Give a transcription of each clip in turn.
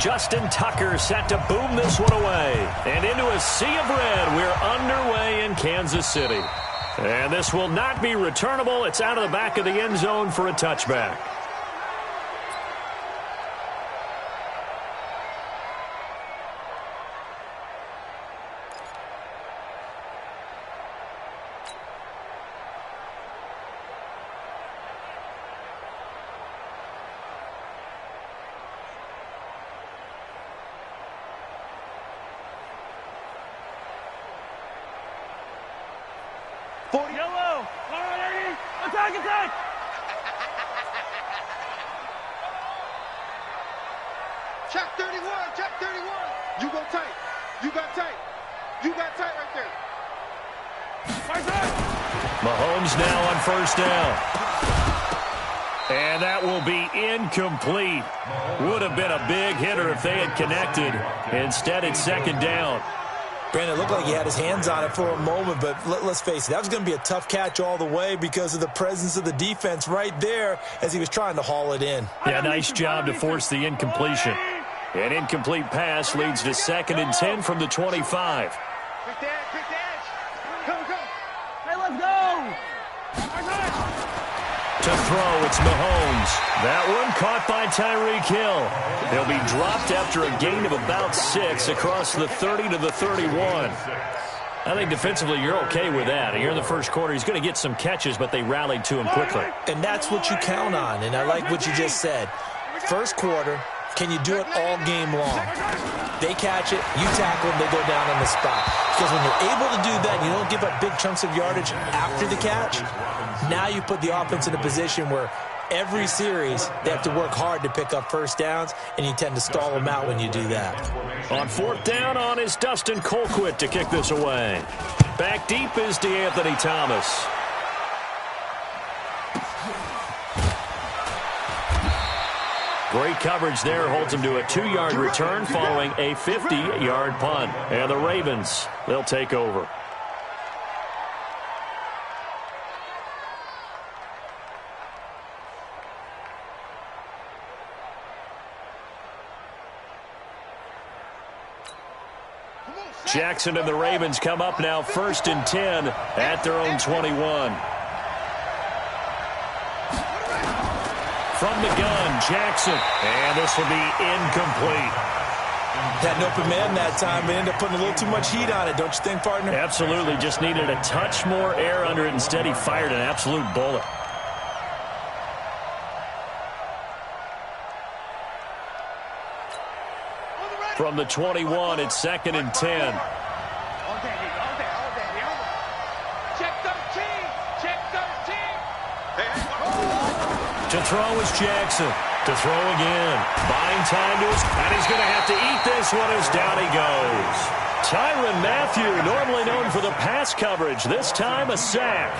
Justin Tucker set to boom this one away. And into a sea of red, we're underway in Kansas City. And this will not be returnable. It's out of the back of the end zone for a touchback. Yellow! All right, attack, attack! Check 31, check 31. You go tight. You got tight. You got tight right there. Mahomes now on first down. And that will be incomplete. Would have been a big hitter if they had connected. Instead, it's second down. Brandon, it looked like he had his hands on it for a moment, but let's face it, that was going to be a tough catch all the way because of the presence of the defense right there as he was trying to haul it in. Yeah, nice job to force the incompletion. An incomplete pass leads to 2nd and 10 from the 25. Quick dash, quick dash. Go, go. Hey, let's go! To throw, it's Mahomes. That one caught by Tyreek Hill. They'll be dropped after a gain of about 6 across the 30 to the 31. I think defensively you're okay with that. Here in the first quarter, he's going to get some catches, but they rallied to him quickly. And that's what you count on, and I like what you just said. First quarter, can you do it all game long? They catch it, you tackle them, they go down on the spot. Because when you're able to do that, you don't give up big chunks of yardage after the catch. Now you put the offense in a position where every series they have to work hard to pick up first downs, and you tend to stall them out when you do that. On 4th down on is Dustin Colquitt to kick this away. Back deep is DeAnthony Thomas. Great coverage there, holds him to a 2-yard return following a 50-yard punt. And the Ravens, they'll take over. Jackson and the Ravens come up now 1st and 10 at their own 21. From the gun, Jackson. And this will be incomplete. Had an open man that time, but ended up putting a little too much heat on it, don't you think, partner? Absolutely. Just needed a touch more air under it. Instead, he fired an absolute bullet. From the 21, it's 2nd and 10. All day, all day, all day. Check 13, check 13. To throw is Jackson. To throw again. Buying time to his, and he's going to have to eat this one as down he goes. Tyrann Mathieu, normally known for the pass coverage, this time a sack.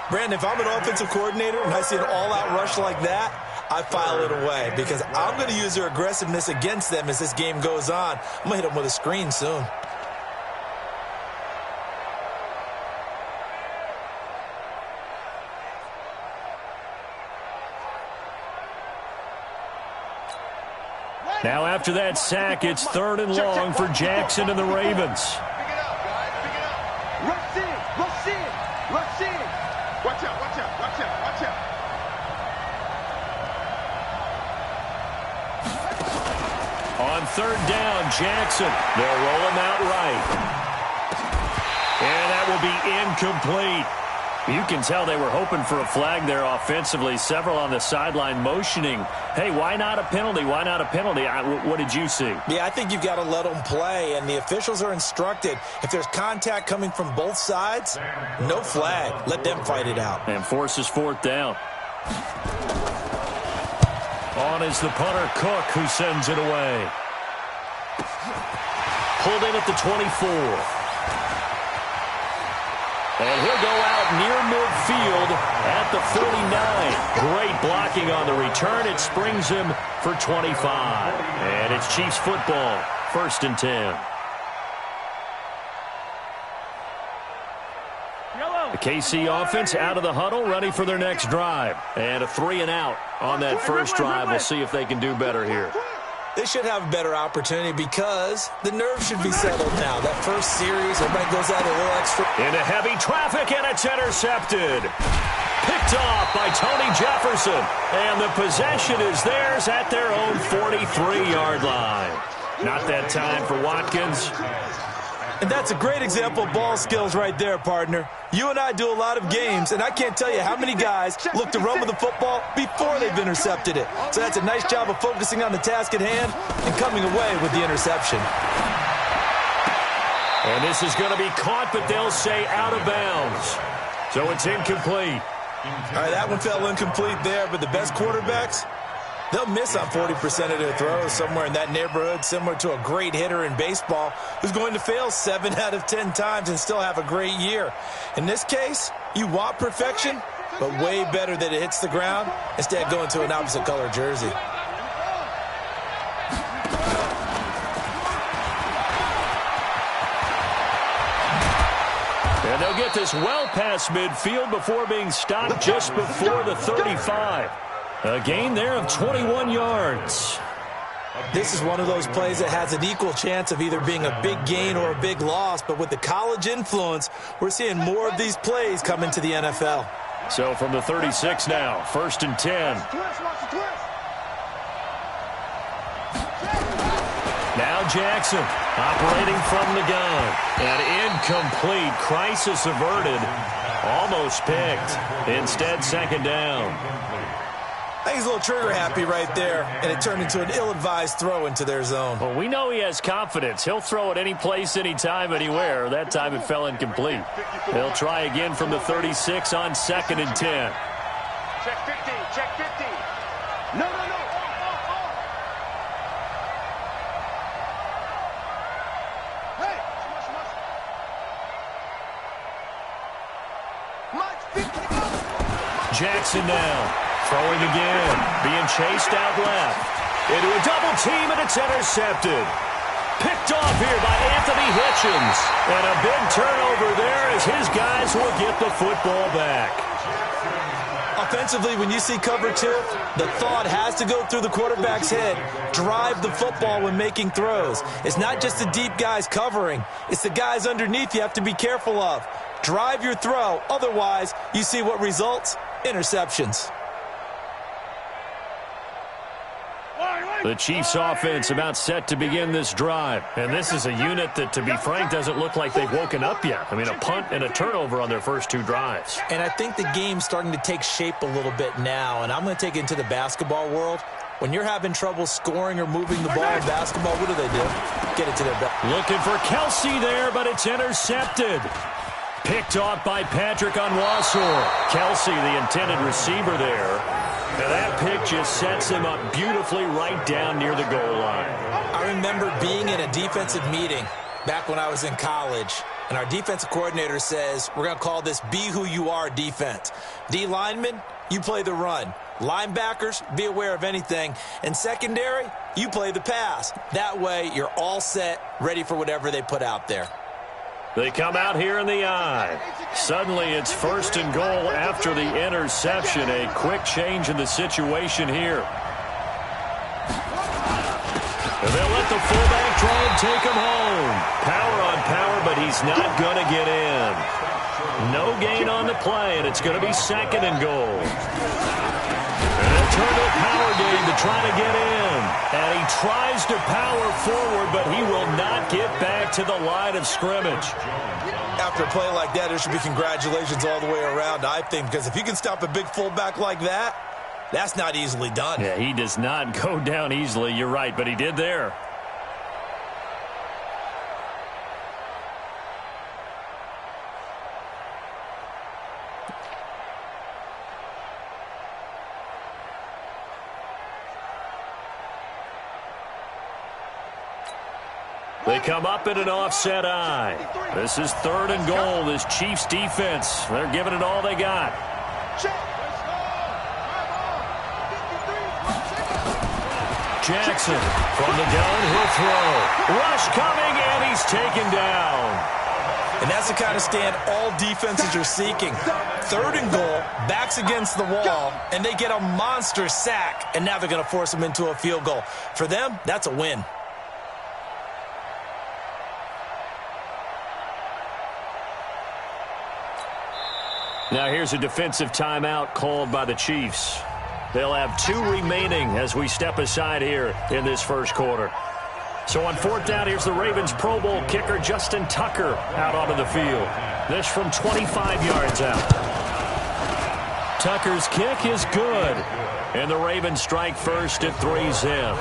Brandon, if I'm an offensive coordinator and I see an all-out rush like that, I file it away because I'm going to use their aggressiveness against them as this game goes on. I'm going to hit them with a screen soon. Now after that sack, it's 3rd and long for Jackson and the Ravens. Pick it up, guys, pick it up. Rush in, rush in, rush in. Watch out, watch out, watch out, watch out. On 3rd down, Jackson. They'll roll him out right. And that will be incomplete. You can tell they were hoping for a flag there offensively. Several on the sideline motioning, hey, why not a penalty? Why not a penalty? What did you see? Yeah, I think you've got to let them play, and the officials are instructed. If there's contact coming from both sides, no flag. Let them fight it out. And forces 4th down. On is the punter, Cook, who sends it away. Pulled in at the 24. And he'll go out near midfield at the 49. Great blocking on the return. It springs him for 25. And it's Chiefs football, 1st and 10. The KC offense out of the huddle, ready for their next drive. And a 3 and out on that first drive. We'll see if they can do better here. They should have a better opportunity because the nerves should be settled now. That first series, everybody goes out a little extra. Into heavy traffic, and it's intercepted. Picked off by Tony Jefferson. And the possession is theirs at their own 43-yard line. Not that time for Watkins. And that's a great example of ball skills right there, partner. You and I do a lot of games, and I can't tell you how many guys look to run with the football before they've intercepted it. So that's a nice job of focusing on the task at hand and coming away with the interception. And this is going to be caught, but they'll say out of bounds. So it's incomplete. All right, that one fell incomplete there, but the best quarterbacks, they'll miss on 40% of their throws, somewhere in that neighborhood, similar to a great hitter in baseball who's going to fail 7 out of 10 times and still have a great year. In this case, you want perfection, but way better that it hits the ground instead of going to an opposite color jersey. And they'll get this well past midfield before being stopped just before the 35. A gain there of 21 yards. This is one of those plays that has an equal chance of either being a big gain or a big loss, but with the college influence, we're seeing more of these plays come into the NFL. So from the 36 now, 1st and 10. Now Jackson operating from the gun. And incomplete. Crisis averted. Almost picked. Instead, 2nd down. I think he's a little trigger happy right there, and it turned into an ill-advised throw into their zone. Well, we know he has confidence. He'll throw it any place, anytime, anywhere. That time it fell incomplete. They'll try again from the 36 on 2nd and 10. Check 50, check 50. No. Hey, Jackson now. Throwing again, being chased out left. Into a double team, and it's intercepted. Picked off here by Anthony Hitchens. And a big turnover there as his guys will get the football back. Offensively, when you see cover 2, the thought has to go through the quarterback's head. Drive the football when making throws. It's not just the deep guys covering. It's the guys underneath you have to be careful of. Drive your throw. Otherwise, you see what results? Interceptions. The Chiefs offense about set to begin this drive. And this is a unit that, to be frank, doesn't look like they've woken up yet. I mean, a punt and a turnover on their first 2 drives. And I think the game's starting to take shape a little bit now. And I'm going to take it into the basketball world. When you're having trouble scoring or moving the ball in basketball, what do? Get it to their back. Looking for Kelsey there, but it's intercepted. Picked off by Patrick Onwuasor. Kelsey, the intended receiver there. And that pick just sets him up beautifully right down near the goal line. I remember being in a defensive meeting back when I was in college, and our defensive coordinator says, we're going to call this Be Who You Are defense. D linemen, you play the run. Linebackers, be aware of anything. And secondary, you play the pass. That way, you're all set, ready for whatever they put out there. They come out here in the eye. Suddenly it's 1st and goal after the interception. A quick change in the situation here. And they'll let the fullback try and take him home. Power on power, but he's not going to get in. No gain on the play, and it's going to be 2nd and goal. And they'll turn to a power game to try to get in. And he tries to power forward, but he will not get back to the line of scrimmage. After a play like that, there should be congratulations all the way around, I think, because if you can stop a big fullback like that, that's not easily done. Yeah, he does not go down easily. You're right, but he did there. They come up in an offset eye. This is 3rd and goal. This Chiefs defense, they're giving it all they got. Jackson from the gun, he'll throw. Rush coming, and he's taken down. And that's the kind of stand all defenses are seeking. 3rd and goal, backs against the wall, and they get a monster sack, and now they're going to force them into a field goal. For them, that's a win. Now here's a defensive timeout called by the Chiefs. They'll have 2 remaining as we step aside here in this first quarter. So on 4th down, here's the Ravens Pro Bowl kicker Justin Tucker out onto the field. This from 25 yards out. Tucker's kick is good. And the Ravens strike first at 3-zip.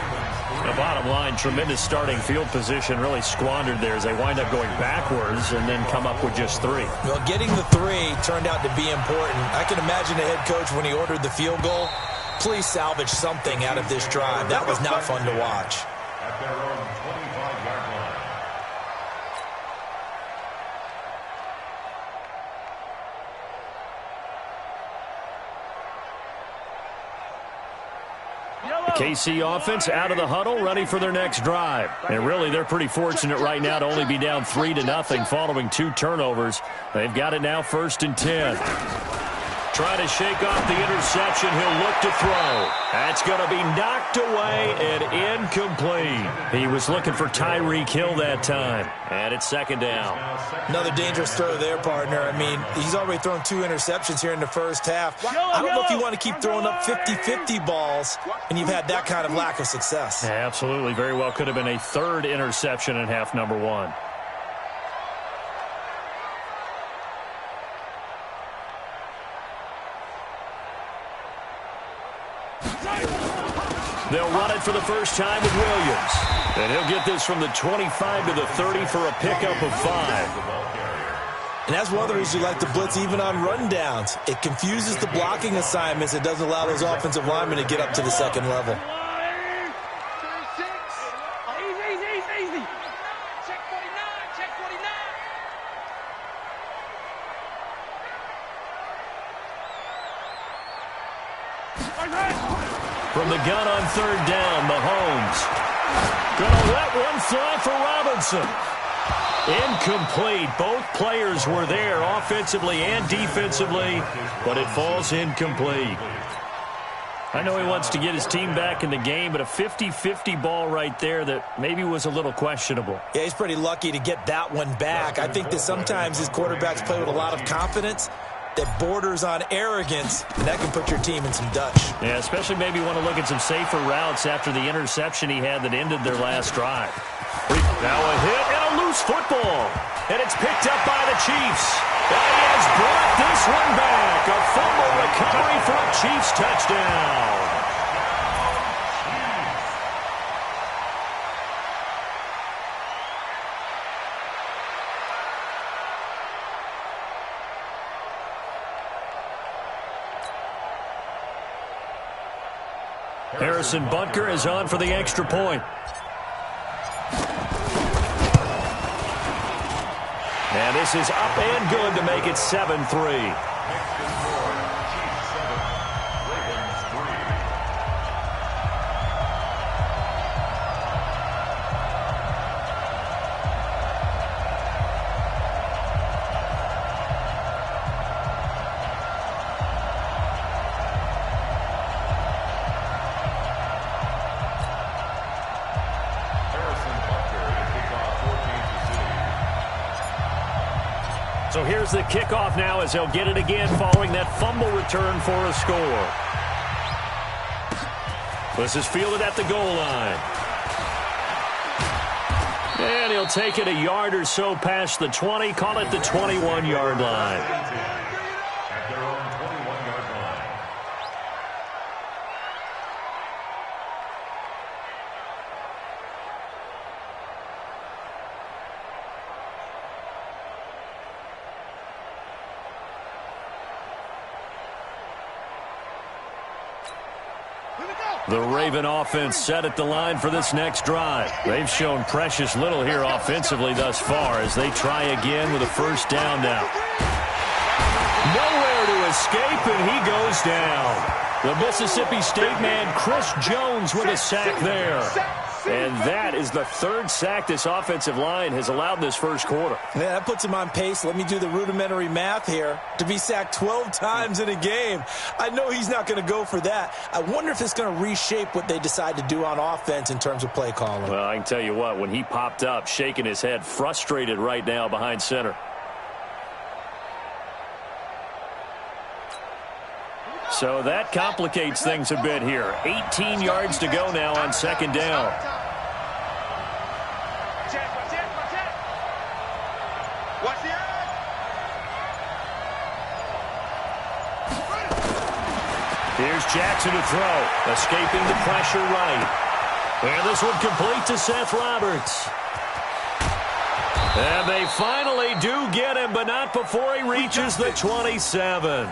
The bottom line, tremendous starting field position really squandered there as they wind up going backwards and then come up with just 3. Well, getting the 3 turned out to be important. I can imagine the head coach when he ordered the field goal. Please salvage something out of this drive. That was not fun to watch. At their own 25-yard line. The KC offense out of the huddle, ready for their next drive. And really, they're pretty fortunate right now to only be down 3-0 following 2 turnovers. They've got it now 1st and 10. Try to shake off the interception. He'll look to throw. That's going to be knocked away and incomplete. He was looking for Tyreek Hill that time. And it's 2nd down. Another dangerous throw there, partner. I mean, he's already thrown 2 interceptions here in the first half. I don't know if you want to keep throwing up 50-50 balls and you've had that kind of lack of success. Yeah, absolutely. Very well could have been a 3rd interception in half number 1. They'll run it for the first time with Williams. And he'll get this from the 25 to the 30 for a pickup of 5. And that's one of the reasons you like to blitz even on rundowns. It confuses the blocking assignments. It doesn't allow those offensive linemen to get up to the 2nd level. Easy. Check 49, check 49. From the gun on 3rd down, Mahomes. Gonna let one fly for Robinson. Incomplete. Both players were there offensively and defensively, but it falls incomplete. I know he wants to get his team back in the game, but a 50-50 ball right there that maybe was a little questionable. Yeah, he's pretty lucky to get that one back. I think that sometimes his quarterbacks play with a lot of confidence that borders on arrogance, and that can put your team in some Dutch. Yeah, especially maybe want to look at some safer routes after the interception he had that ended their last drive. Now a hit and a loose football. And it's picked up by the Chiefs. And he has brought this one back. A fumble recovery for a Chiefs touchdown. Harrison Butker is on for the extra point. And this is up and good to make it 7-3. So here's the kickoff now as they'll get it again following that fumble return for a score. This is fielded at the goal line. And he'll take it a yard or so past the 20, call it the 21-yard line. At their own 21-yard line. The Raven offense set at the line for this next drive. They've shown precious little here offensively thus far as they try again with a first down now. Nowhere to escape, and he goes down. The Mississippi State man, Chris Jones, with a sack there. And that is the third sack this offensive line has allowed this first quarter. Yeah, that puts him on pace. Let me do the rudimentary math here. To be sacked 12 times in a game, I know he's not going to go for that. I wonder if it's going to reshape what they decide to do on offense in terms of play calling. Well, I can tell you what, when he popped up, shaking his head, frustrated right now behind center. So that complicates things a bit here. 18 yards to go now on second down. Here's Jackson to throw. Escaping the pressure right. And this one complete to Seth Roberts. And they finally do get him, but not before he reaches the 27.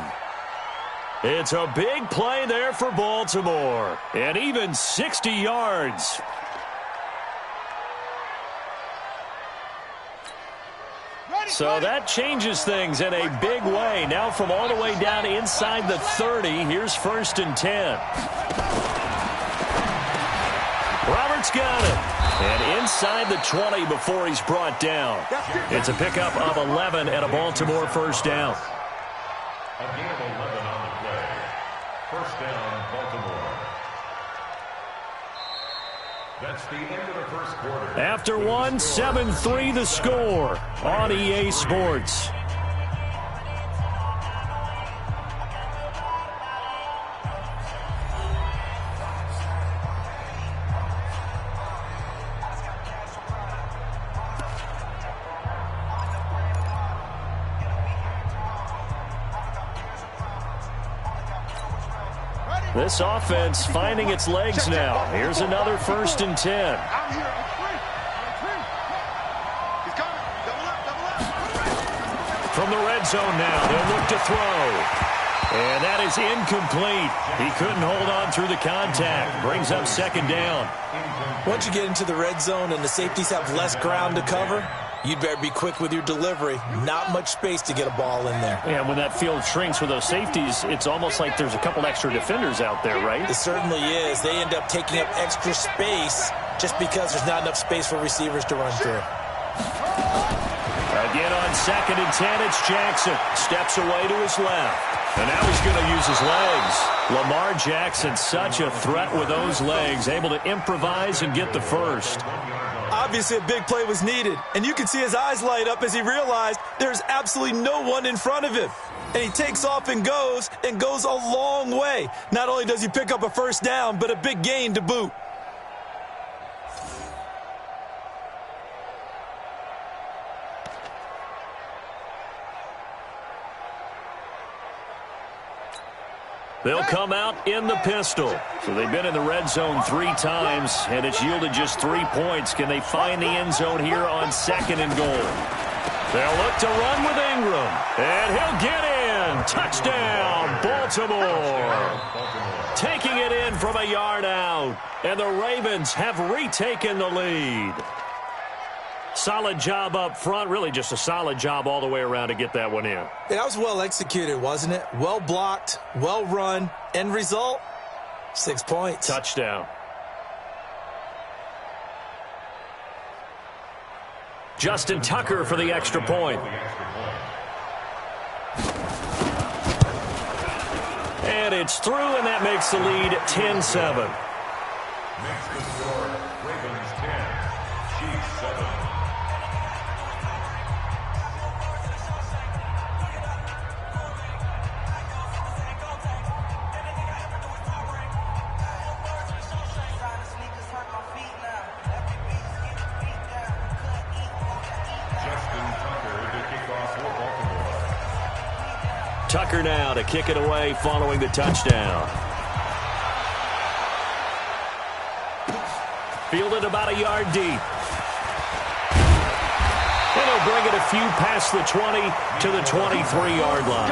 It's a big play there for Baltimore. And even 60 yards. So that changes things in a big way. Now from all the way down inside the 30, here's 1st and 10. Roberts got it. And inside the 20 before he's brought down. It's a pickup of 11 and a Baltimore first down. A gain of 11 on the play. First down, Baltimore. That's the end of the first quarter. After one, 7-3 the score on EA Sports. This offense finding its legs now. Here's another 1st and 10. From the red zone now, they'll look to throw. And that is incomplete. He couldn't hold on through the contact. Brings up second down. Once you get into the red zone and the safeties have less ground to cover, you'd better be quick with your delivery. Not much space to get a ball in there. Yeah, when that field shrinks with those safeties, it's almost like there's a couple extra defenders out there, right? It certainly is. They end up taking up extra space just because there's not enough space for receivers to run through. Again on 2nd and 10, it's Jackson. Steps away to his left. And now he's going to use his legs. Lamar Jackson, such a threat with those legs, able to improvise and get the first. Obviously, a big play was needed, and you can see his eyes light up as he realized there's absolutely no one in front of him. And he takes off and goes a long way. Not only does he pick up a first down, but a big gain to boot. They'll come out in the pistol. So they've been in the red zone 3 times, and it's yielded just 3 points. Can they find the end zone here on 2nd and goal? They'll look to run with Ingram, and he'll get in. Touchdown, Baltimore. Taking it in from a yard out, and the Ravens have retaken the lead. Solid job up front, really just a solid job all the way around to get that one in. That was well executed, wasn't it? Well blocked, well run. End result, 6 points. Touchdown. Justin Tucker for the extra point. And it's through, and that makes the lead 10-7. Makes the score Ravens 10, Chiefs 7. Tucker now to kick it away following the touchdown. Fielded about a yard deep. And he'll bring it a few past the 20 to the 23-yard line.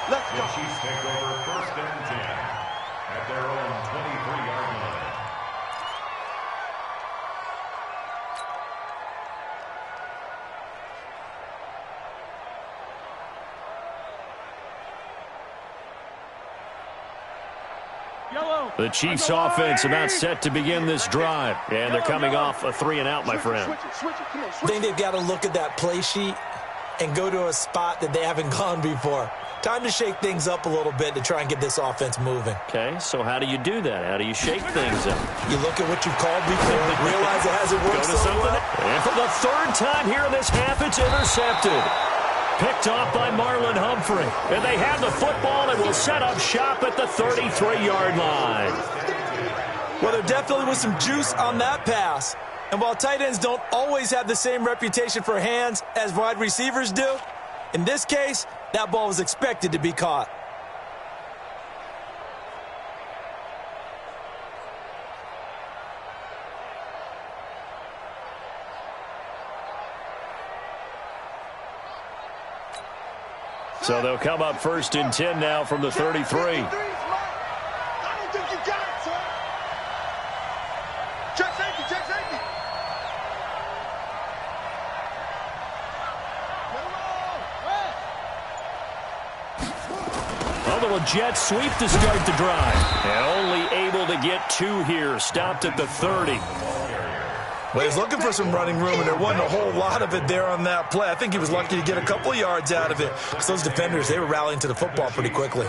The Chiefs take over 1st and 10 at their own 23-yard line. The Chiefs offense about set to begin this drive. And they're coming off a 3-and-out, my friend. I think they've got to look at that play sheet and go to a spot that they haven't gone before. Time to shake things up a little bit to try and get this offense moving. Okay, so how do you do that? How do you shake things up? You look at what you've called before, realize it hasn't worked Go to so something. well. And for the third time here in this half, it's intercepted. Picked off by Marlon Humphrey. And they have the football and will set up shop at the 33-yard line. Well, there definitely was some juice on that pass. And while tight ends don't always have the same reputation for hands as wide receivers do, in this case, that ball was expected to be caught. So they'll come up 1st and 10 now from the 33. I don't think you got it, son. Check safety, check safety. A little jet sweep to start the drive. And only able to get 2 here. Stopped at the 30. Well, he was looking for some running room, and there wasn't a whole lot of it there on that play. I think he was lucky to get a couple of yards out of it. Because those defenders, they were rallying to the football pretty quickly.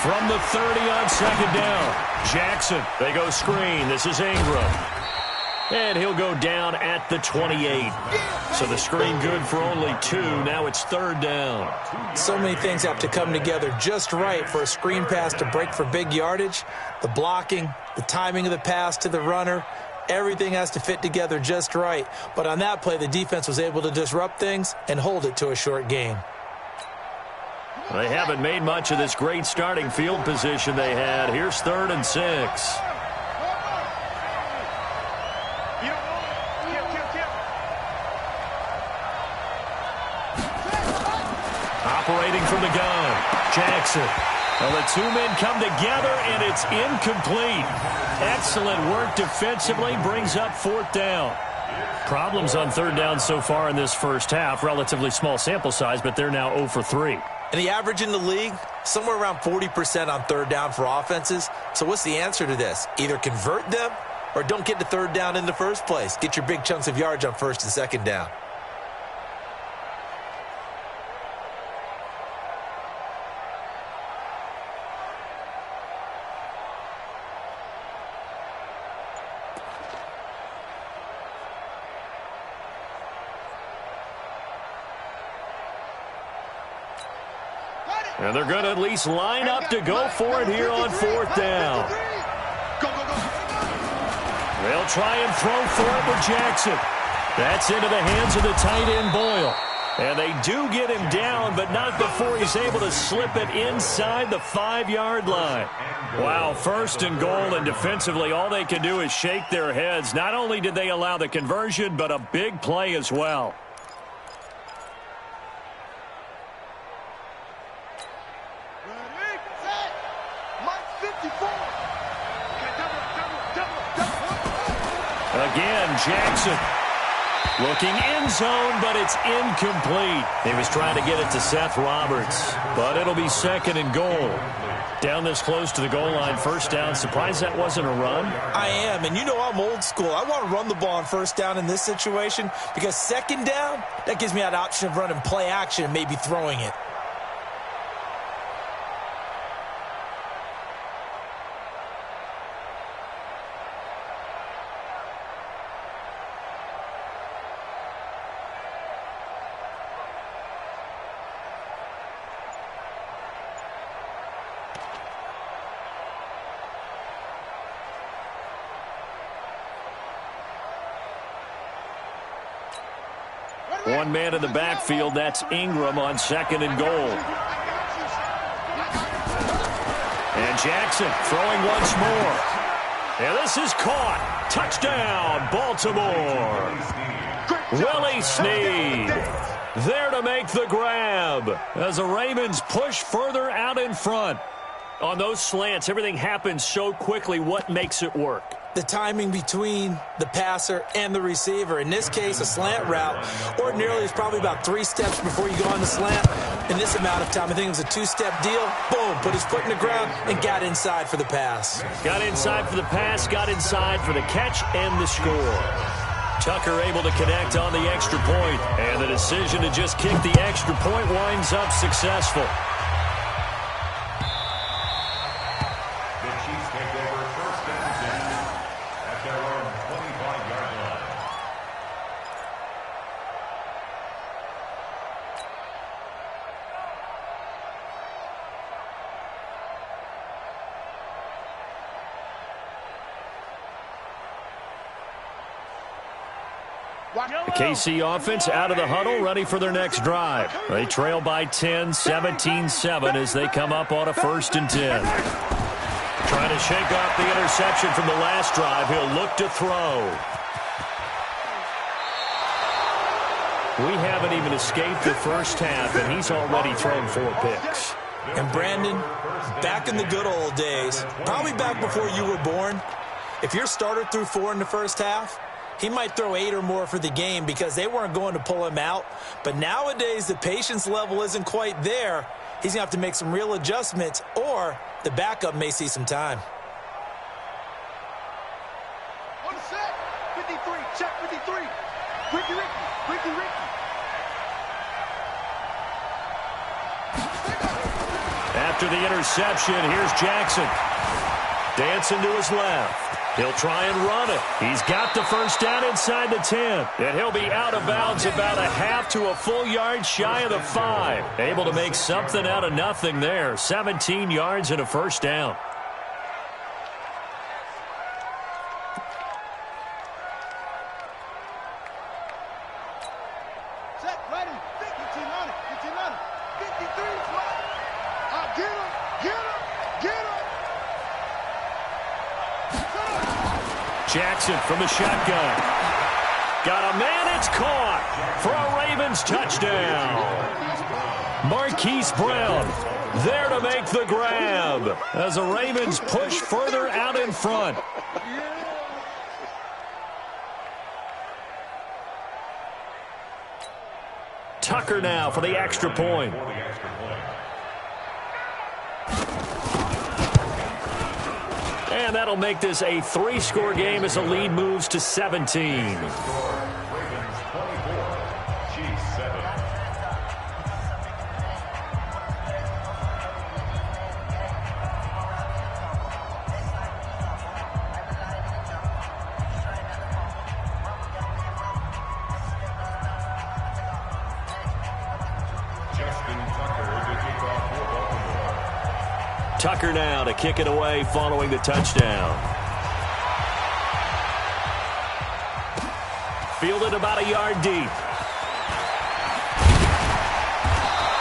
From the 30 on 2nd down. Jackson, they go screen. This is Ingram. And he'll go down at the 28. So the screen good for only 2. Now it's 3rd down. So many things have to come together just right for a screen pass to break for big yardage. The blocking, the timing of the pass to the runner, everything has to fit together just right. But on that play, the defense was able to disrupt things and hold it to a short gain. They haven't made much of this great starting field position they had. Here's 3rd and 6. Operating from the gun, Jackson. Well, the 2 men come together, and it's incomplete. Excellent work defensively, brings up 4th down. Problems on 3rd down so far in this first half. Relatively small sample size, but they're now 0 for 3. And the average in the league, somewhere around 40% on 3rd down for offenses. So what's the answer to this? Either convert them or don't get to 3rd down in the first place. Get your big chunks of yards on 1st and 2nd down. And they're going to at least line up to go for it here on 4th down. They'll try and throw for it with Jackson. That's into the hands of the tight end, Boyle. And they do get him down, but not before he's able to slip it inside the 5-yard line. Wow, 1st and goal, and defensively all they can do is shake their heads. Not only did they allow the conversion, but a big play as well. Again, Jackson looking end zone, but it's incomplete. He was trying to get it to Seth Roberts, but it'll be 2nd and goal. Down this close to the goal line, 1st down. Surprised that wasn't a run? I am, and you know I'm old school. I want to run the ball on 1st down in this situation because 2nd down, that gives me that option of running play action and maybe throwing it. One man in the backfield, that's Ingram on 2nd and goal. And Jackson throwing once more. And this is caught. Touchdown, Baltimore. Willie Snead there to make the grab as the Ravens push further out in front. On those slants, everything happens so quickly. What makes it work? The timing between the passer and the receiver. In this case, a slant route ordinarily is probably about 3 steps before you go on the slant. In this amount of time, I think it was a 2-step deal. Boom, put his foot in the ground and got inside for the pass. Got inside for the pass, got inside for the catch and the score. Tucker able to connect on the extra point, and the decision to just kick the extra point winds up successful. The Chiefs take over first and 10 at their own 25-yard line. The KC offense out of the huddle, ready for their next drive. They trail by 10, 17-7 as they come up on a 1st and 10. Trying to shake off the interception from the last drive. He'll look to throw. We haven't even escaped the first half, and he's already thrown 4 picks. And Brandon, back in the good old days, probably back before you were born, if your starter threw 4 in the first half, he might throw 8 or more for the game because they weren't going to pull him out. But nowadays, the patience level isn't quite there. He's going to have to make some real adjustments, or the backup may see some time. On set. 53. Check 53. Ricky. After the interception, here's Jackson. Dancing to his left. He'll try and run it. He's got the first down inside the 10. And he'll be out of bounds about a half to a full yard shy of the 5. Able to make something out of nothing there. 17 yards and a first down. Set. Ready. 15 on it. 53. Get him. Jackson from the shotgun. Got a man, it's caught for a Ravens touchdown. Marquise Brown there to make the grab as the Ravens push further out in front. Tucker now for the extra point. And that'll make this a 3-score game as the lead moves to 17. Ravens 24, Chiefs 7. Justin Tucker to kick off for Baltimore. Tucker now to kick it away following the touchdown. Fielded about a yard deep.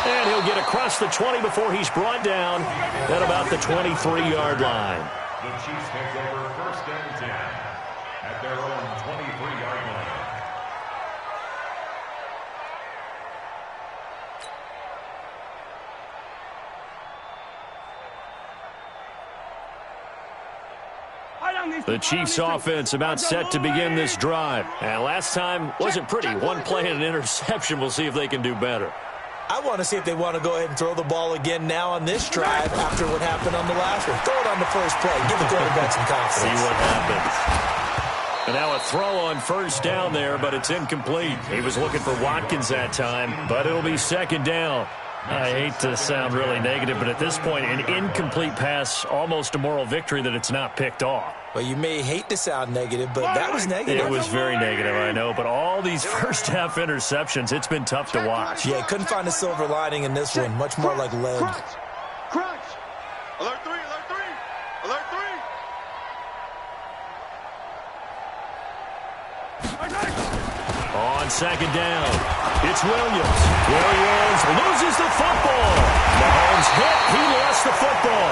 And he'll get across the 20 before he's brought down at about the 23-yard line. The Chiefs take over first and 10 at their own 23-yard line. The Chiefs offense about set to begin this drive. And last time wasn't pretty. One play and an interception. We'll see if they can do better. I want to see if they want to go ahead and throw the ball again now on this drive after what happened on the last one. Throw it on the first play. Give the quarterback some confidence. See what happens. And now a throw on first down there, but it's incomplete. He was looking for Watkins that time, but it'll be second down. I hate to sound really negative, but at this point, an incomplete pass, almost a moral victory that it's not picked off. Well, you may hate to sound negative, but that was negative. It was very negative, I know, but all these first-half interceptions, it's been tough to watch. Yeah, couldn't find a silver lining in this one, much more like lead. Crunch. Alert 3. On second down, it's Williams. Williams loses the football. Mahomes hit. He lost the football.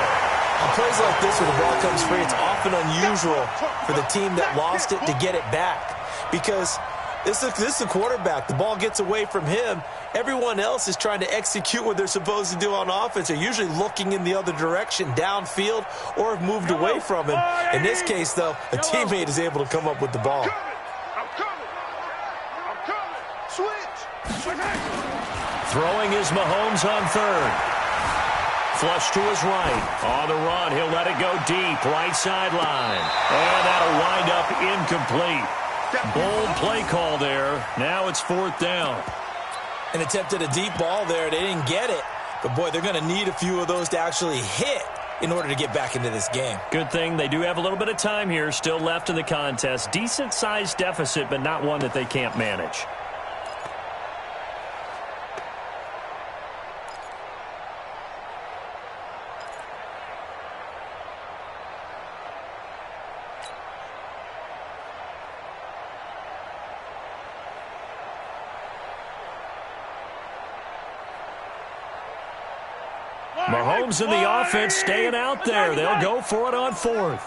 On plays like this where the ball comes free, it's often unusual for the team that lost it to get it back because This is a quarterback. The ball gets away from him. Everyone else is trying to execute what they're supposed to do on offense. They're usually looking in the other direction, downfield, or have moved away from him. In this case, though, a teammate is able to come up with the ball. I'm coming. Switch. Throwing is Mahomes on third. Flush to his right. On the run, he'll let it go deep. Right sideline. And that'll wind up incomplete. Bold play call there. Now it's fourth down. And attempted a deep ball there. They didn't get it. But, boy, they're going to need a few of those to actually hit in order to get back into this game. Good thing they do have a little bit of time here still left in the contest. Decent-sized deficit, but not one that they can't manage. Mahomes and the offense staying out there. They'll go for it on fourth.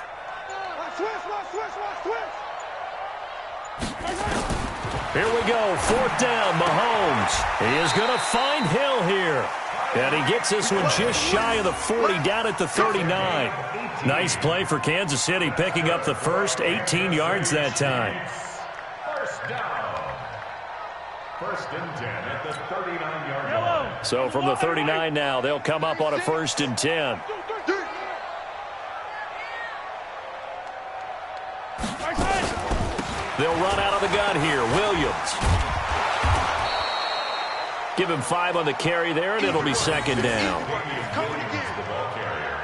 Here we go. Fourth down, Mahomes. He is going to find Hill here. And he gets this one just shy of the 40, down at the 39. Nice play for Kansas City, picking up the first 18 yards that time. First down. First and 10 at the 39-yard line. So from the 39 now, they'll come up on a first and 10. They'll run out of the gun here. Williams. Give him 5 on the carry there, and it'll be second down. The ball carrier.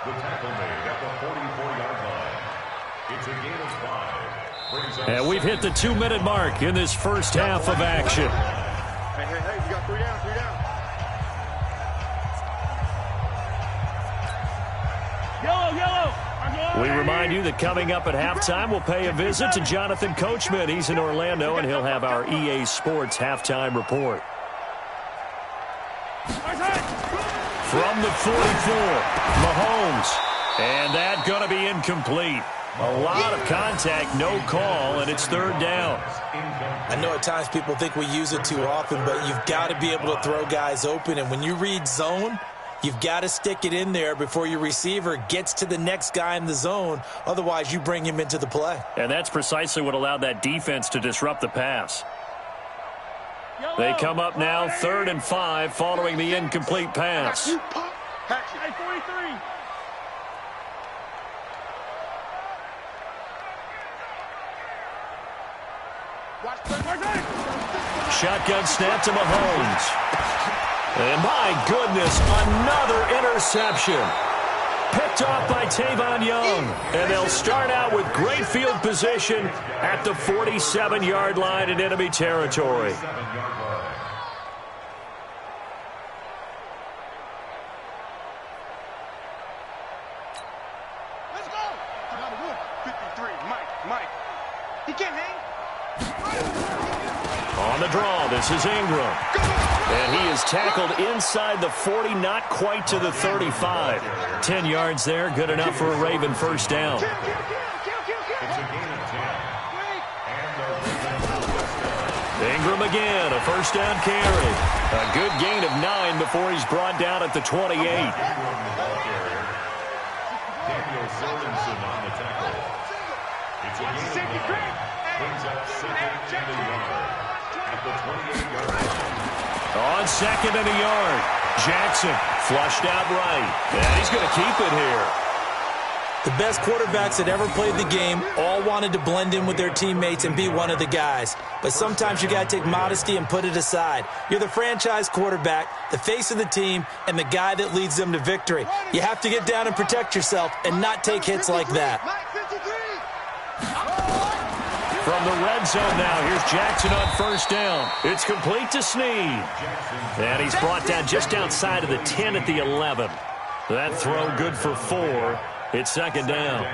The tackle made at the 44-yard line. It's a gain of 5. And we've hit the 2-minute mark in this first half of action. Hey, you got 3 down, 3 down. Yellow. We remind you that coming up at halftime, we'll pay a visit to Jonathan Coachman. He's in Orlando, and he'll have our EA Sports halftime report. From the 44, Mahomes. And that going to be incomplete. A lot of contact, no call, and it's third down. I know at times people think we use it too often, but you've got to be able to throw guys open. And when you read zone, you've got to stick it in there before your receiver gets to the next guy in the zone. Otherwise, you bring him into the play. And that's precisely what allowed that defense to disrupt the pass. They come up now, 3rd and 5, following the incomplete pass. Hey, 43. Shotgun snap to Mahomes. And my goodness, another interception. Picked off by Tavon Young. And they'll start out with great field position at the 47-yard line in enemy territory. Let's go. 53, Mike. He can't hang. On the draw, this is Ingram. And he is tackled inside the 40, not quite to the 35. 10 yards there, good enough for a Raven first down. It's a gain of 10. Ingram again, a first down carry. A good gain of 9 before he's brought down at the 28. Daniel Sorensen on the tackle. It's a gain of 9. Brings up second and a yard at the 28-yard line. On second and a yard, Jackson flushed out right. And he's going to keep it here. The best quarterbacks that ever played the game all wanted to blend in with their teammates and be one of the guys. But sometimes you got to take modesty and put it aside. You're the franchise quarterback, the face of the team, and the guy that leads them to victory. You have to get down and protect yourself and not take hits like that. From the red zone now, here's Jackson on first down. It's complete to Snead. And he's brought down just outside of the 10 at the 11. That throw good for 4. It's second down.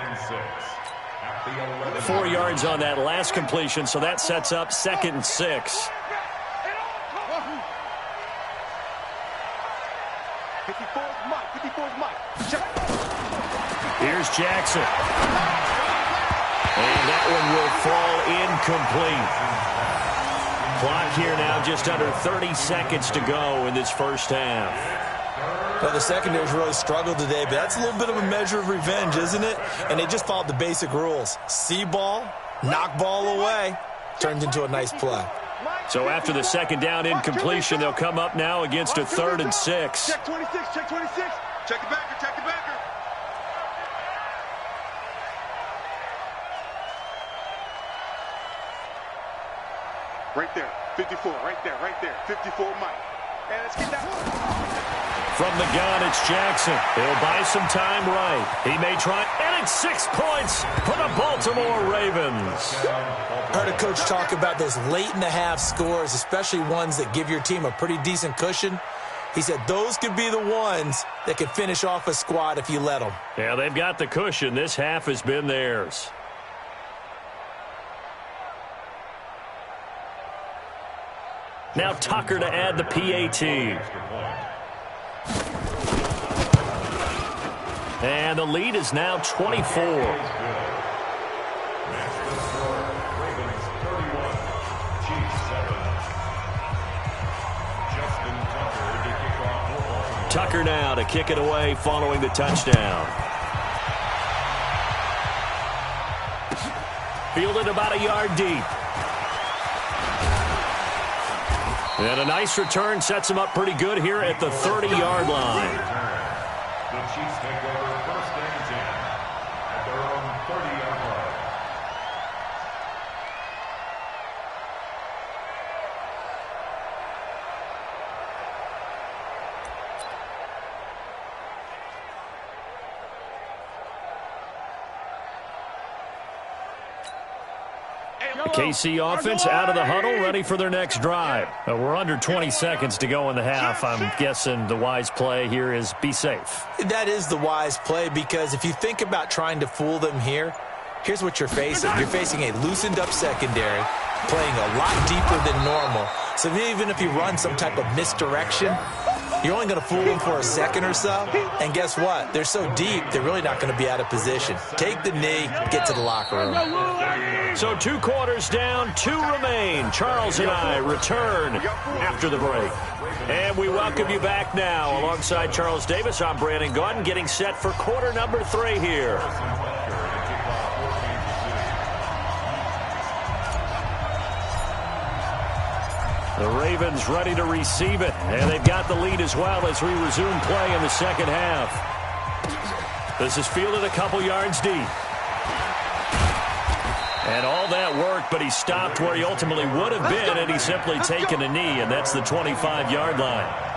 4 yards on that last completion, so that sets up 2nd and 6. 54's Mike. Here's Jackson. And that one will fall incomplete. Clock here now just under 30 seconds to go in this first half. Well, the secondary's really struggled today, but that's a little bit of a measure of revenge, isn't it? And they just followed the basic rules. See ball, knock ball away. Turned into a nice play. So after the second down incompletion, they'll come up now against a 3rd and 6. Check 26, check 26. Check the backer, check the backer. Right there, 54, right there, 54 Mike. And let's get that one. From the gun, it's Jackson. He'll buy some time right. He may try, and it's 6 points for the Baltimore Ravens. Heard a coach talk about those late-in-the-half scores, especially ones that give your team a pretty decent cushion. He said those could be the ones that could finish off a squad if you let them. Yeah, they've got the cushion. This half has been theirs. Now Tucker to add the PAT. And the lead is now 24. Tucker now to kick it away following the touchdown. Fielded about a yard deep. And a nice return sets him up pretty good here at the 30-yard line. The Chiefs take over 1st and 10 at their own 30-yard line. The KC offense out of the huddle, ready for their next drive. We're under 20 seconds to go in the half. I'm guessing the wise play here is be safe. That is the wise play, because if you think about trying to fool them here, here's what you're facing. You're facing a loosened-up secondary, playing a lot deeper than normal. So even if you run some type of misdirection, you're only going to fool them for a second or so. And guess what? They're so deep, they're really not going to be out of position. Take the knee, get to the locker room. So 2 quarters down, 2 remain. Charles and I return after the break. And we welcome you back now. Alongside Charles Davis, I'm Brandon Gaudin, getting set for quarter number 3 here. The Ravens ready to receive it, and they've got the lead as well as we resume play in the second half. This is fielded a couple yards deep. And all that work, but he stopped where he ultimately would have been, and he's simply taken a knee, and that's the 25-yard line.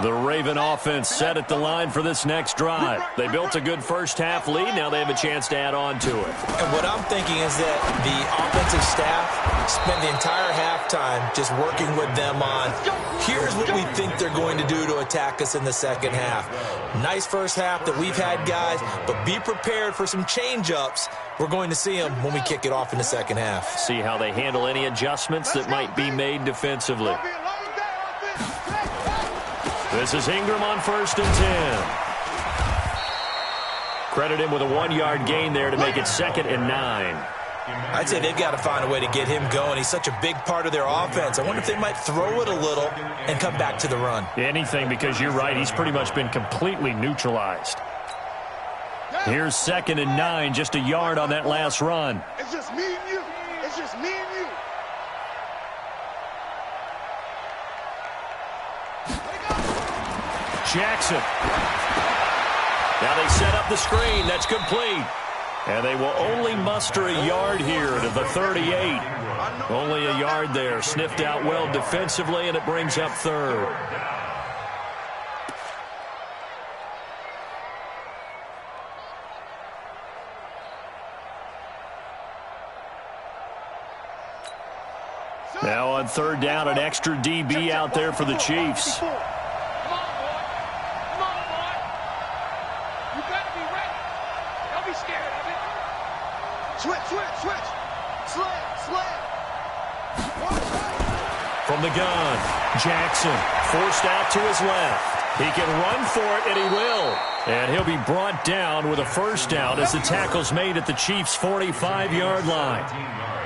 The Raven offense set at the line for this next drive. They built a good first-half lead. Now they have a chance to add on to it. And what I'm thinking is that the offensive staff spent the entire halftime just working with them on, here's what we think they're going to do to attack us in the second half. Nice first half that we've had, guys, but be prepared for some change-ups. We're going to see them when we kick it off in the second half. See how they handle any adjustments that might be made defensively. This is Ingram on 1st and 10. Credit him with a 1-yard gain there to make it 2nd and 9. I'd say they've got to find a way to get him going. He's such a big part of their offense. I wonder if they might throw it a little and come back to the run. Anything, because you're right. He's pretty much been completely neutralized. Here's 2nd and 9, just a yard on that last run. It's just me and you. It's just me and you. Jackson. Now they set up the screen. That's complete. And they will only muster a yard here to the 38. Only a yard there. Sniffed out well defensively, and it brings up 3rd. Now on 3rd down, an extra DB out there for the Chiefs. From the gun, Jackson forced out to his left. He can run for it, and he will. And he'll be brought down with a first down as the tackle's made at the Chiefs' 45-yard line.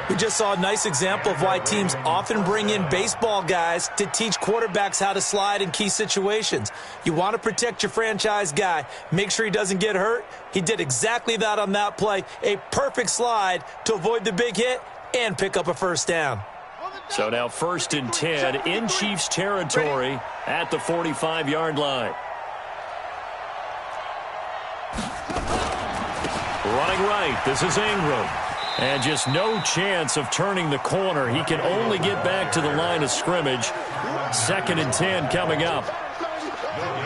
We just saw a nice example of why teams often bring in baseball guys to teach quarterbacks how to slide in key situations. You want to protect your franchise guy. Make sure he doesn't get hurt. He did exactly that on that play. A perfect slide to avoid the big hit and pick up a first down. So now 1st and 10 in Chiefs territory at the 45-yard line. Running right, this is Ingram. And just no chance of turning the corner. He can only get back to the line of scrimmage. 2nd and 10 coming up.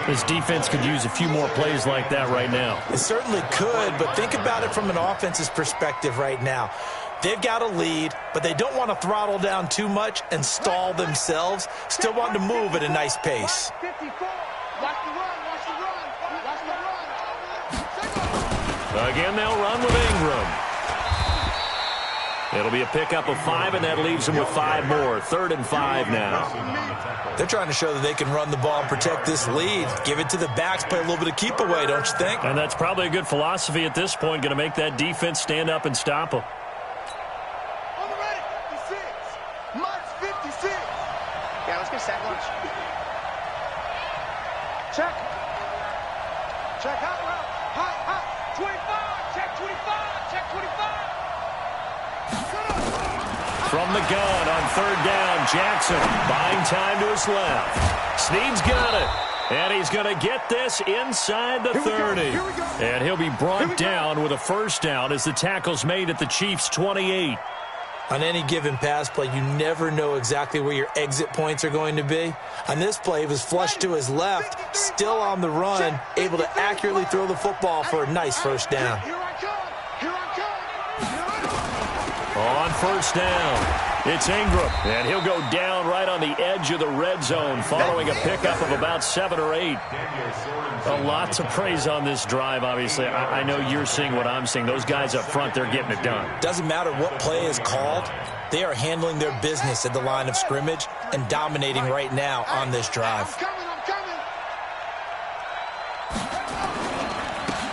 This defense could use a few more plays like that right now. It certainly could, but think about it from an offense's perspective right now. They've got a lead, but they don't want to throttle down too much and stall themselves. Still want to move at a nice pace. Again, they'll run with Ingram. It'll be a pickup of 5, and that leaves them with 5 more. 3rd and 5 now. They're trying to show that they can run the ball and protect this lead. Give it to the backs, play a little bit of keep away, don't you think? And that's probably a good philosophy at this point, going to make that defense stand up and stop them. On the ready, 56. March 56. Yeah, let's get sack lunch. Check. Check hot route. Hot. 25. Check 25. Check 25. From the gun on 3rd down, Jackson buying time to his left. Snead's got it, and he's going to get this inside the 30. And he'll be brought down with a first down as the tackle's made at the Chiefs' 28. On any given pass play, you never know exactly where your exit points are going to be. On this play, he was flushed to his left, still on the run, able to accurately throw the football for a nice first down. On 1st down, it's Ingram, and he'll go down right on the edge of the red zone following a pickup of about 7 or 8. A lot to praise on this drive, obviously. I know you're seeing what I'm seeing. Those guys up front, they're getting it done. Doesn't matter what play is called. They are handling their business at the line of scrimmage and dominating right now on this drive.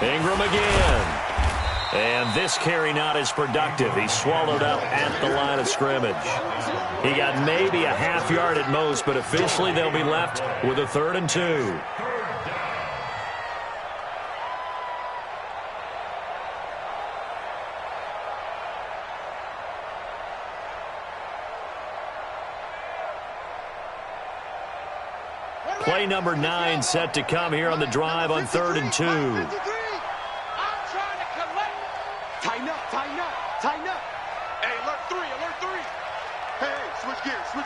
Ingram again. And this carry not as productive. He swallowed up at the line of scrimmage. He got maybe a half yard at most, but officially they'll be left with a 3rd and 2. Play number 9 set to come here on the drive on 3rd and 2. Tighten up. Hey, alert 3. Hey, switch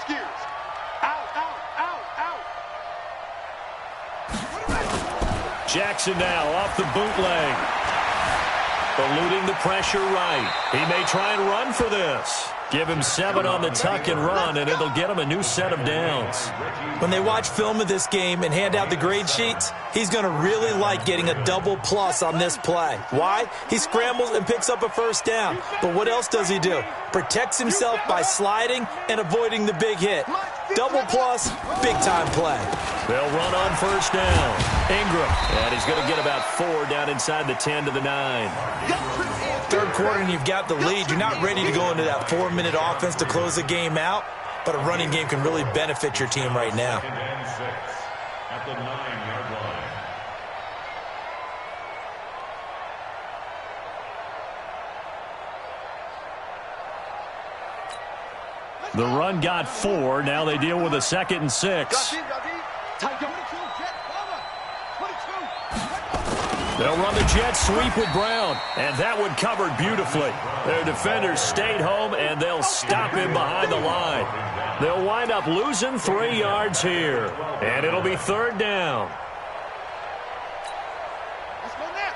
gears. Out. Jackson now off the bootleg. Eluding the pressure right. He may try and run for this. Give him 7 on the tuck and run, and it'll get him a new set of downs. When they watch film of this game and hand out the grade sheets, he's going to really like getting a double plus on this play. Why? He scrambles and picks up a first down. But what else does he do? Protects himself by sliding and avoiding the big hit. Double plus, big-time play. They'll run on 1st down. Ingram, and he's going to get about 4 down inside the 10 to the 9. 3rd quarter and you've got the lead. You're not ready to go into that 4-minute offense to close the game out, but a running game can really benefit your team right now. At the 9-yard line. The run got 4. Now they deal with a 2nd and 6. They'll run the jet sweep with Brown, and that one covered beautifully. Their defenders stayed home, and they'll stop him behind the line. They'll wind up losing 3 yards here, and it'll be 3rd down. Let's go now.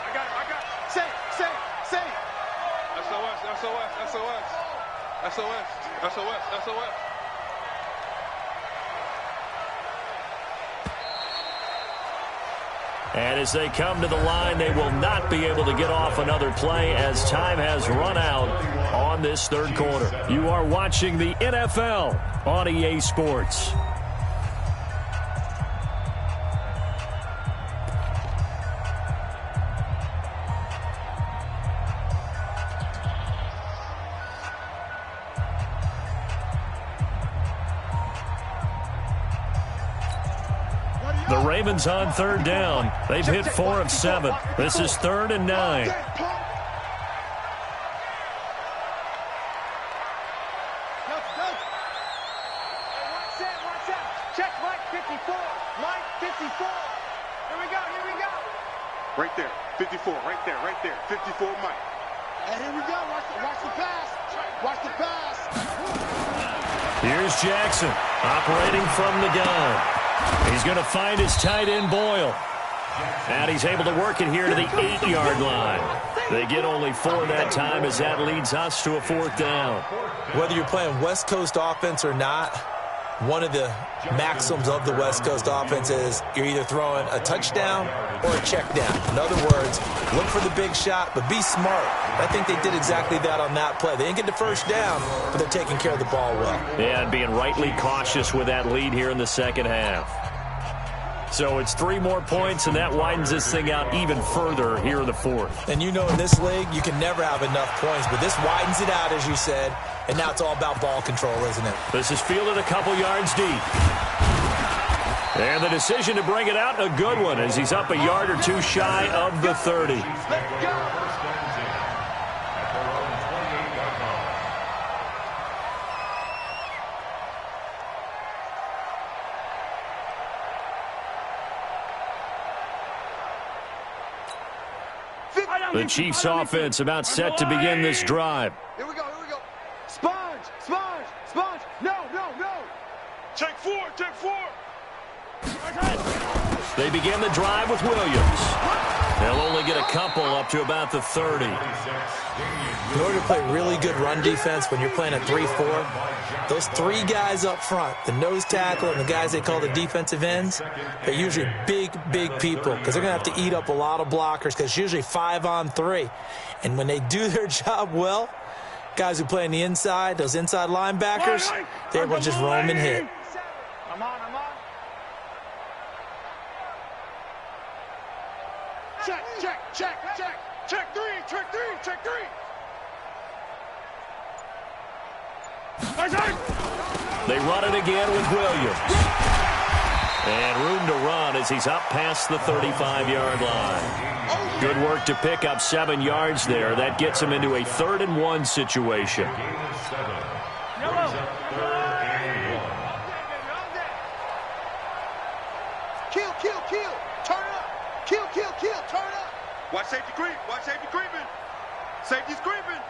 I got it. Say. SOS. And as they come to the line, they will not be able to get off another play as time has run out on this 3rd quarter. You are watching the NFL on EA Sports. Ravens on third down. They've hit 4 of 7. This is 3rd and 9. Check Mike 54. Mike 54. Here we go. Right there. 54. Right there. 54 Mike. And here we go. Watch the pass. Watch the pass. Here's Jackson operating from the gun. He's going to find his tight end Boyle. And he's able to work it here to the 8-yard line. They get only 4 that time as that leads us to a 4th down. Whether you're playing West Coast offense or not, one of the maxims of the West Coast offense is you're either throwing a touchdown or a check down. In other words, look for the big shot, but be smart. I think they did exactly that on that play. They didn't get the first down, but they're taking care of the ball well. Yeah, and being rightly cautious with that lead here in the second half. So it's 3 more points, and that widens this thing out even further here in the 4th. And you know in this league, you can never have enough points, but this widens it out, as you said, and now it's all about ball control, isn't it? This is fielded a couple yards deep. And the decision to bring it out, a good one, as he's up a yard or 2 shy of the 30. Let's go. The Chiefs offense about set to begin this drive. Here we go. Sponge. No. Check 4. They begin the drive with Williams. They'll only get a couple up to about the 30. In order to play really good run defense when you're playing a 3-4, those 3 guys up front, the nose tackle and the guys they call the defensive ends, they're usually big people because they're going to have to eat up a lot of blockers because it's usually 5 on 3. And when they do their job well, guys who play on the inside, those inside linebackers, they're able to just roam and hit. I'm on. Check 3. They run it again with Williams. And room to run as he's up past the 35-yard line. Good work to pick up 7 yards there. That gets him into a 3rd and 1 situation. Kill. Turn up. Kill. Turn up. Watch safety creeping. Safety's creeping.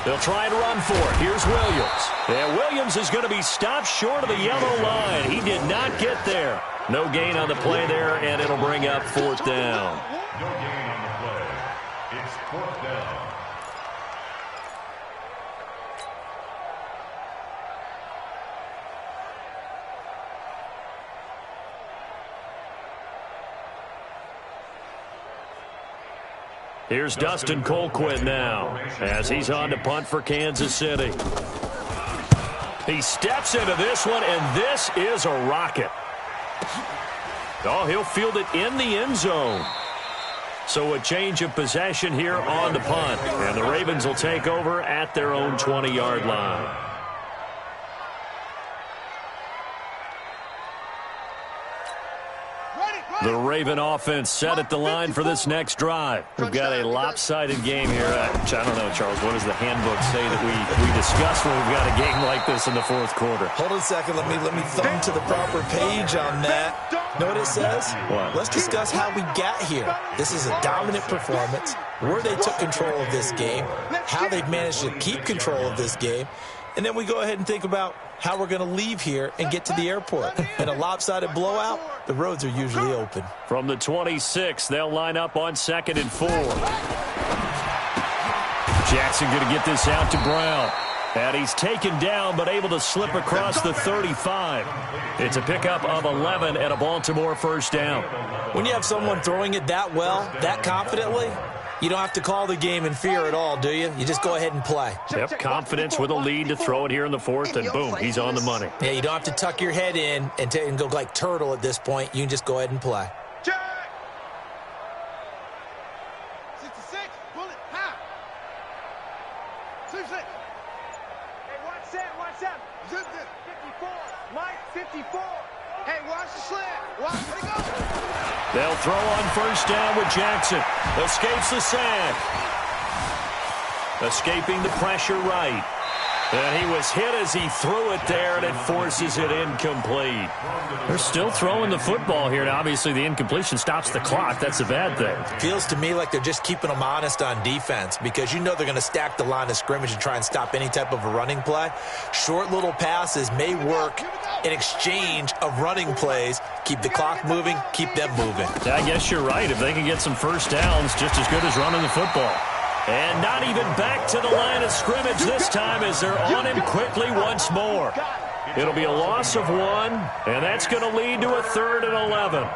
They'll try and run for it. Here's Williams. And Williams is going to be stopped short of the yellow line. He did not get there. No gain on the play there, and it'll bring up 4th down. No gain on the play. It's 4th down. Here's Dustin Colquitt now as he's on to punt for Kansas City. He steps into this one, and this is a rocket. Oh, he'll field it in the end zone. So a change of possession here on the punt, and the Ravens will take over at their own 20-yard line. The Raven offense set at the line for this next drive. We've got a lopsided game here. I don't know, Charles, what does the handbook say that we discuss when we've got a game like this in the 4th quarter? Hold on a second. Let me thumb to the proper page on that. Know what it says? What? Let's discuss how we got here. This is a dominant performance, where they took control of this game, how they've managed to keep control of this game, and then we go ahead and think about how we're going to leave here and get to the airport. In a lopsided blowout, the roads are usually open. From the 26, they'll line up on 2nd and 4. Jackson going to get this out to Brown. And he's taken down but able to slip across the 35. It's a pickup of 11 and a Baltimore 1st down. When you have someone throwing it that well, that confidently, you don't have to call the game in fear at all, do you? You just go ahead and play. Yep, confidence with a lead to throw it here in the 4th, and boom, he's on the money. Yeah, you don't have to tuck your head in and go like turtle at this point. You can just go ahead and play. Check. 66. Bullet. Half. 66. Hey, watch that. Zip this. 54. Mike, 54. They'll throw on first down with Jackson. Escapes the sack. Escaping the pressure right. And he was hit as he threw it there, and it forces it incomplete. They're still throwing the football here, and obviously the incompletion stops the clock. That's a bad thing. Feels to me like they're just keeping them honest on defense because you know they're going to stack the line of scrimmage and try and stop any type of a running play. Short little passes may work in exchange of running plays. Keep the clock moving, keep them moving. I guess you're right. If they can get some first downs, just as good as running the football. And not even back to the line of scrimmage this time as they're on him quickly once more. It'll be a loss of 1, and that's going to lead to a 3rd and 11.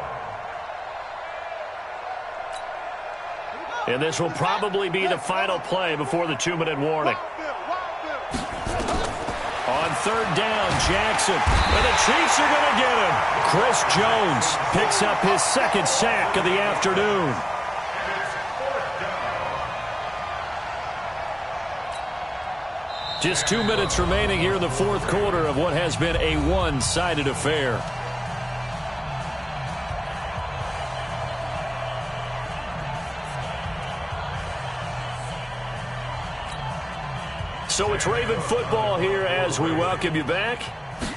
And this will probably be the final play before the 2-minute warning. On 3rd down, Jackson, and the Chiefs are going to get him. Chris Jones picks up his 2nd sack of the afternoon. Just 2 minutes remaining here in the 4th quarter of what has been a one-sided affair. So it's Raven football here as we welcome you back.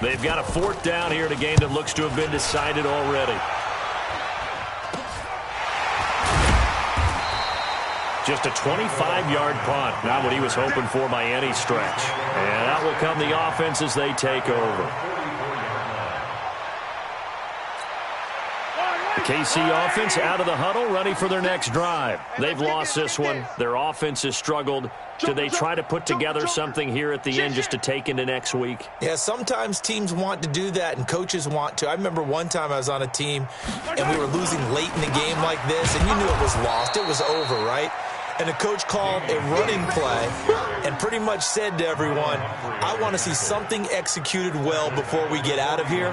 They've got a 4th down here in a game that looks to have been decided already. Just a 25-yard punt. Not what he was hoping for by any stretch. And out will come the offense as they take over. The KC offense out of the huddle, ready for their next drive. They've lost this one. Their offense has struggled. Do they try to put together something here at the end just to take into next week? Yeah, sometimes teams want to do that and coaches want to. I remember one time I was on a team and we were losing late in the game like this, and you knew it was lost. It was over, right? And the coach called a running play and pretty much said to everyone, I want to see something executed well before we get out of here.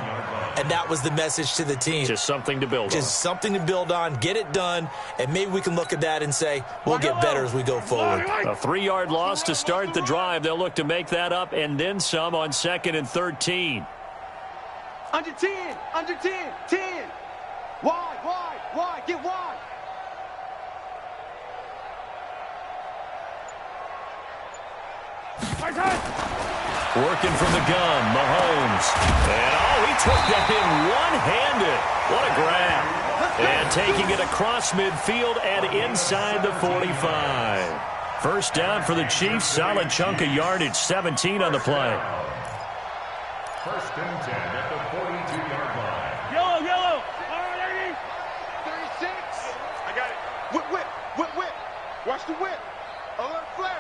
And that was the message to the team. Just something to build on. Just something to build on, get it done, and maybe we can look at that and say, we'll get better as we go forward. A 3-yard loss to start the drive. They'll look to make that up and then some on 2nd and 13. Under 10, 10. Wide, get wide. Working from the gun, Mahomes. And, he took that in one-handed. What a grab. And taking it across midfield and inside the 45. First down for the Chiefs. Solid chunk of yardage, 17 on the play. 1st and 10 at the 42-yard line. Yellow. 36. I got it. Whip. Watch the whip. Alert flare.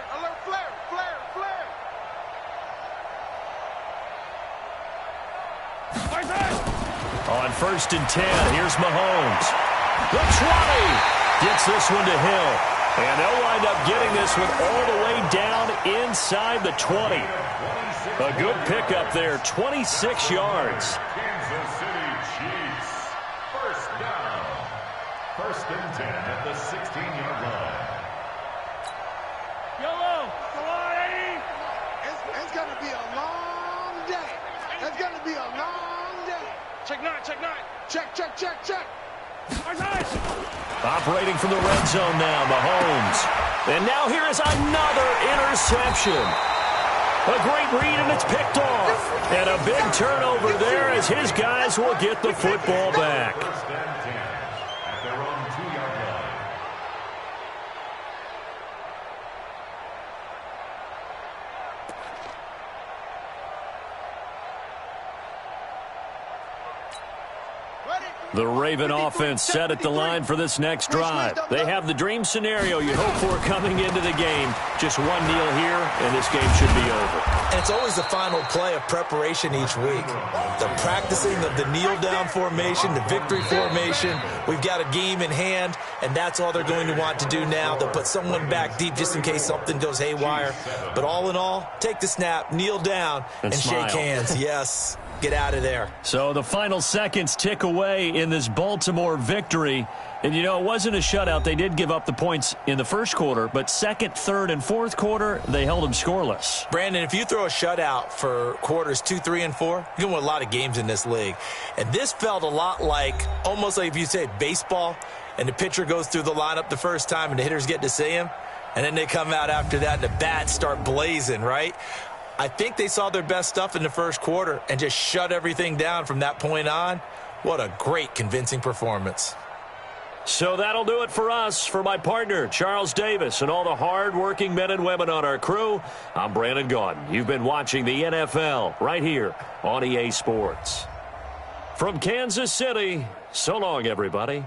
On 1st and 10, here's Mahomes. The 20 gets this one to Hill. And they'll wind up getting this one all the way down inside the 20. A good pickup there, 26 yards. Kansas City Chiefs. 1st down. 1st and 10 at the 16-yard line. Yellow. Come on, Eddie. It's going to be a long day. It's going to be a long day. Check 9. Check. Operating from the red zone now, Mahomes. And now here is another interception. A great read, and it's picked off. And a big turnover there as his guys will get the football back. 1st and 10 at their own 2-yard line. The Raven offense set at the line for this next drive. They have the dream scenario you hope for coming into the game. Just one kneel here, and this game should be over. And it's always the final play of preparation each week. The practicing of the kneel-down formation, the victory formation. We've got a game in hand, and that's all they're going to want to do now. They'll put someone back deep just in case something goes haywire. But all in all, take the snap, kneel down, and smile. shake hands. Yes. Get out of there. So the final seconds tick away in this Baltimore victory. And, you know, it wasn't a shutout. They did give up the points in the first quarter, but second, third, and fourth quarter, they held them scoreless. Brandon, if you throw a shutout for quarters 2, 3, and 4, you can win a lot of games in this league. And this felt a lot like, almost like if you say baseball, and the pitcher goes through the lineup the first time and the hitters get to see him, and then they come out after that and the bats start blazing, right? I think they saw their best stuff in the first quarter and just shut everything down from that point on. What a great, convincing performance. So that'll do it for us. For my partner, Charles Davis, and all the hard-working men and women on our crew, I'm Brandon Gaudin. You've been watching the NFL right here on EA Sports. From Kansas City, so long, everybody.